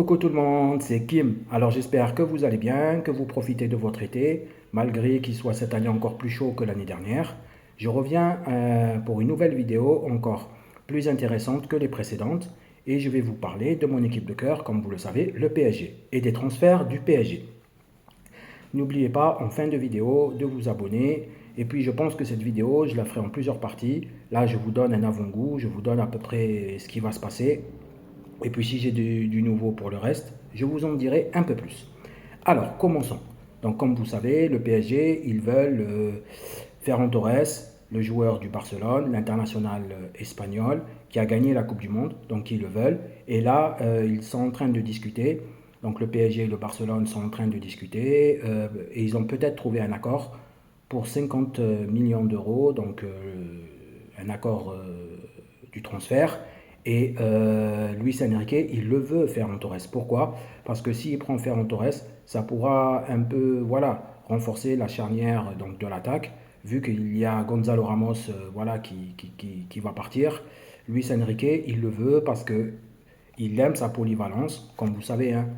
Coucou tout le monde, c'est Kim. Alors j'espère que vous allez bien, que vous profitez de votre été, malgré qu'il soit cette année encore plus chaud que l'année dernière. Je reviens pour une nouvelle vidéo encore plus intéressante que les précédentes et je vais vous parler de mon équipe de cœur, comme vous le savez, le PSG, et des transferts du PSG. N'oubliez pas en fin de vidéo de vous abonner. Et puis je pense que cette vidéo, je la ferai en plusieurs parties. Là, je vous donne un avant-goût, je vous donne à peu près ce qui va se passer. Et puis si j'ai du nouveau pour le reste, je vous en dirai un peu plus. Alors, commençons. Donc comme vous savez, le PSG, ils veulent Ferran Torres, le joueur du Barcelone, l'international espagnol, qui a gagné la Coupe du Monde, donc ils le veulent. Et là, ils sont en train de discuter. Donc le PSG et le Barcelone sont en train de discuter et ils ont peut-être trouvé un accord pour 50 millions d'euros, donc un accord du transfert. Et Luis Enrique, il le veut, Ferran Torres. Pourquoi? Parce que s'il prend Ferran Torres, ça pourra un peu voilà, renforcer la charnière donc, de l'attaque, vu qu'il y a Gonzalo Ramos voilà, qui va partir. Luis Enrique, il le veut parce que il aime sa polyvalence, comme vous savez. Hein.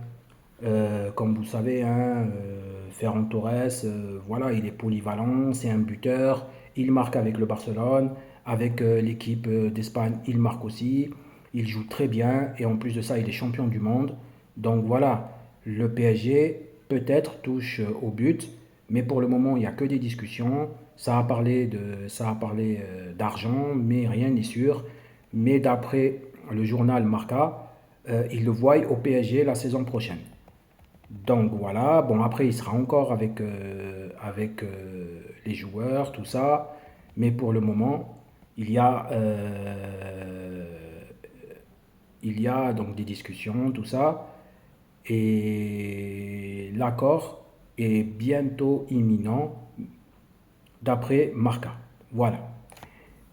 Ferran Torres, voilà, il est polyvalent, c'est un buteur, il marque avec le Barcelone, avec l'équipe d'Espagne, il marque aussi, il joue très bien et en plus de ça, il est champion du monde. Donc voilà, le PSG peut-être touche au but, mais pour le moment, il n'y a que des discussions. Ça a parlé d'argent, mais rien n'est sûr. Mais d'après le journal Marca, il le voit au PSG la saison prochaine. Donc voilà, bon après il sera encore avec les joueurs, tout ça, mais pour le moment il y a donc des discussions, tout ça, et l'accord est bientôt imminent d'après Marca. Voilà.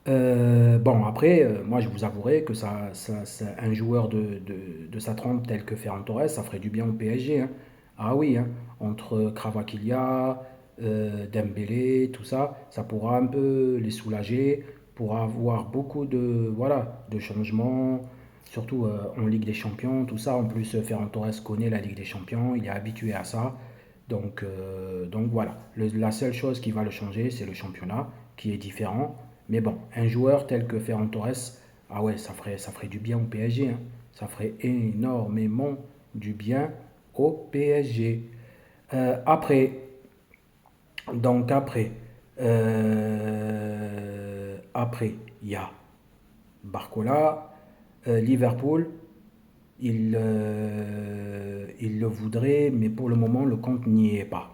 Bon, après, moi je vous avouerai que un joueur de sa trempe tel que Ferran Torres, ça ferait du bien au PSG. Hein. Ah oui, hein, entre Kravakilia, Dembélé, tout ça, ça pourra un peu les soulager, pour avoir beaucoup de, voilà, de changements, surtout en Ligue des Champions, tout ça. En plus, Ferran Torres connaît la Ligue des Champions, il est habitué à ça. Donc voilà, la seule chose qui va le changer, c'est le championnat, qui est différent. Mais bon, un joueur tel que Ferran Torres, ah ouais, ça ferait du bien au PSG. Hein. Ça ferait énormément du bien au PSG. Après, donc après, il y a Barcola, Liverpool, il le voudrait, mais pour le moment, le compte n'y est pas.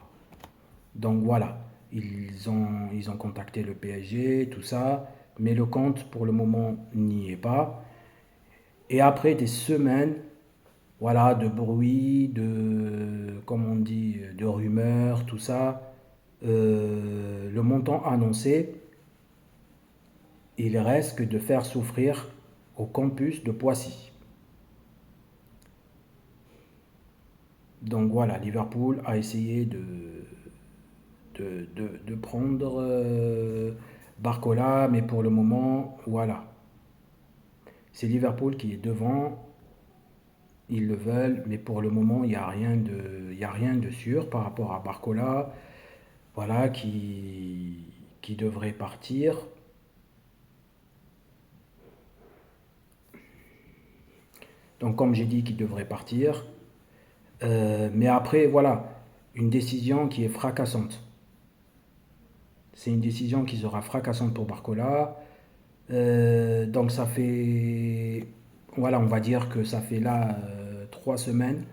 Donc voilà, ils ont contacté le PSG, tout ça, mais le compte pour le moment n'y est pas. Et après des semaines, voilà, de bruit, comme on dit, de rumeurs, tout ça, le montant annoncé, il reste que de faire souffrir au campus de Poissy. Donc voilà, Liverpool a essayé de prendre Barcola, mais pour le moment, voilà. C'est Liverpool qui est devant, ils le veulent, mais pour le moment, il y a rien de sûr par rapport à Barcola, voilà, qui devrait partir. Donc, comme j'ai dit, qu'il devrait partir. Mais après, voilà, une décision qui est fracassante. C'est une décision qui sera fracassante pour Barcola. Donc ça fait, voilà, on va dire que ça fait là 3 semaines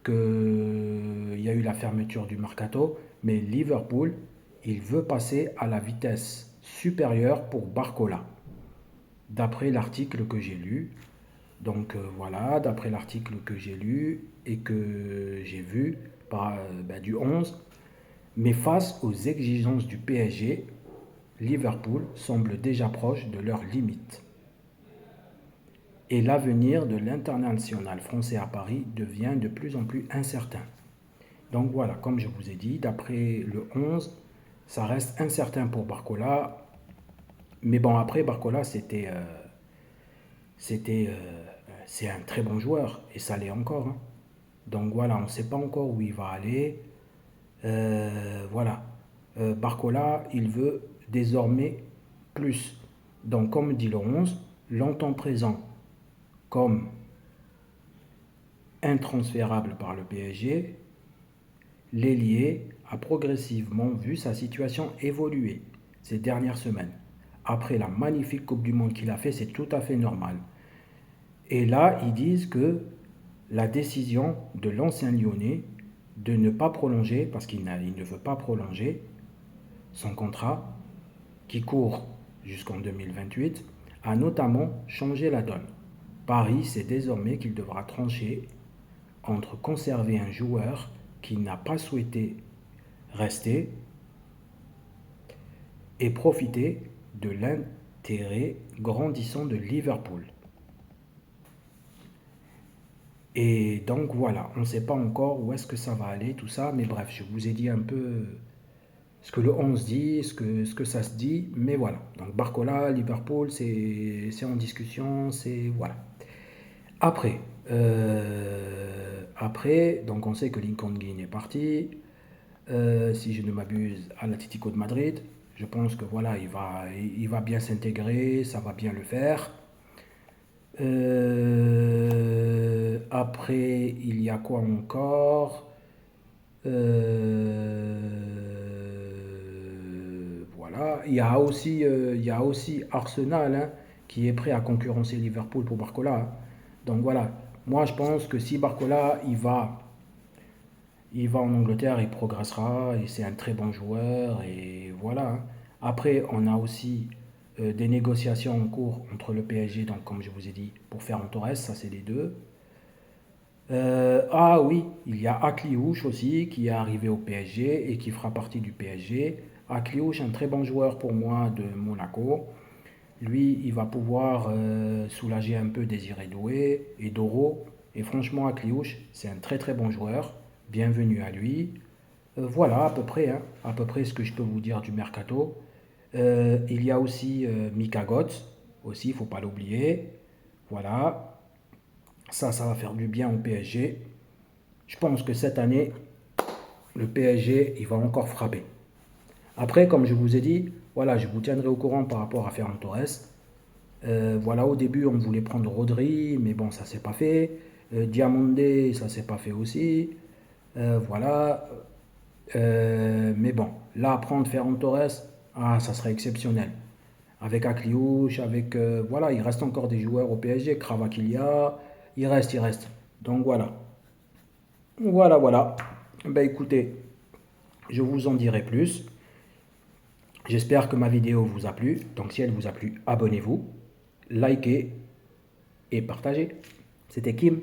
qu'il y a eu la fermeture du mercato, mais Liverpool, il veut passer à la vitesse supérieure pour Barcola, d'après l'article que j'ai lu. Donc voilà, d'après l'article que j'ai lu et que j'ai vu du 11, mais face aux exigences du PSG, Liverpool semble déjà proche de leurs limites. Et l'avenir de l'international français à Paris devient de plus en plus incertain. Donc voilà, comme je vous ai dit, d'après le 11, ça reste incertain pour Barcola. Mais bon, après, Barcola, c'était, c'est un très bon joueur, et ça l'est encore. Hein. Donc voilà, on ne sait pas encore où il va aller. Voilà. Barcola, il veut désormais plus. Donc comme dit le 11, longtemps présent comme intransférable par le PSG, l'ailier a progressivement vu sa situation évoluer ces dernières semaines. Après la magnifique Coupe du Monde qu'il a fait, c'est tout à fait normal. Et là, ils disent que la décision de l'ancien Lyonnais de ne pas prolonger, parce qu'il ne veut pas prolonger son contrat, qui court jusqu'en 2028, a notamment changé la donne. Paris sait désormais qu'il devra trancher entre conserver un joueur qui n'a pas souhaité rester et profiter de l'intérêt grandissant de Liverpool. Et donc voilà, on ne sait pas encore où est-ce que ça va aller, tout ça, mais bref, je vous ai dit un peu ce que le 11 dit, ce que ça se dit, mais voilà. Donc Barcola, Liverpool, c'est en discussion, c'est voilà. Après, donc on sait que Lincoln Guin est parti, si je ne m'abuse, à l'Atlético de Madrid. Je pense que voilà, il va bien s'intégrer, ça va bien le faire. Après, il y a quoi encore? Voilà. Il y a aussi Arsenal, hein, qui est prêt à concurrencer Liverpool pour Barcola, hein. Donc voilà. Moi, je pense que si Barcola il va en Angleterre, il progressera et c'est un très bon joueur et voilà, hein. Après, on a aussi des négociations en cours entre le PSG, donc comme je vous ai dit, pour Ferran Torres, ça c'est les deux. Ah oui, il y a Akliouche aussi qui est arrivé au PSG et qui fera partie du PSG. Akliouche, un très bon joueur pour moi de Monaco. Lui, il va pouvoir soulager un peu Désiré Doué et Doro. Et franchement, Akliouche, c'est un très très bon joueur. Bienvenue à lui. Voilà à peu près, hein, à peu près ce que je peux vous dire du mercato. Il y a aussi Mika Götze, aussi, il ne faut pas l'oublier. Voilà, ça va faire du bien au PSG. Je pense que cette année, le PSG, il va encore frapper. Après, comme je vous ai dit, voilà, je vous tiendrai au courant par rapport à Ferran Torres. Voilà, au début, on voulait prendre Rodri, mais bon, ça s'est pas fait. Diamandé, ça s'est pas fait aussi. Voilà. Mais bon, là, prendre Ferran Torres, ah, ça serait exceptionnel. Avec Akliouche, avec. Voilà, il reste encore des joueurs au PSG. Kravakilia, il reste. Donc voilà. Voilà, voilà. Ben écoutez, je vous en dirai plus. J'espère que ma vidéo vous a plu. Donc si elle vous a plu, abonnez-vous, likez et partagez. C'était Kim.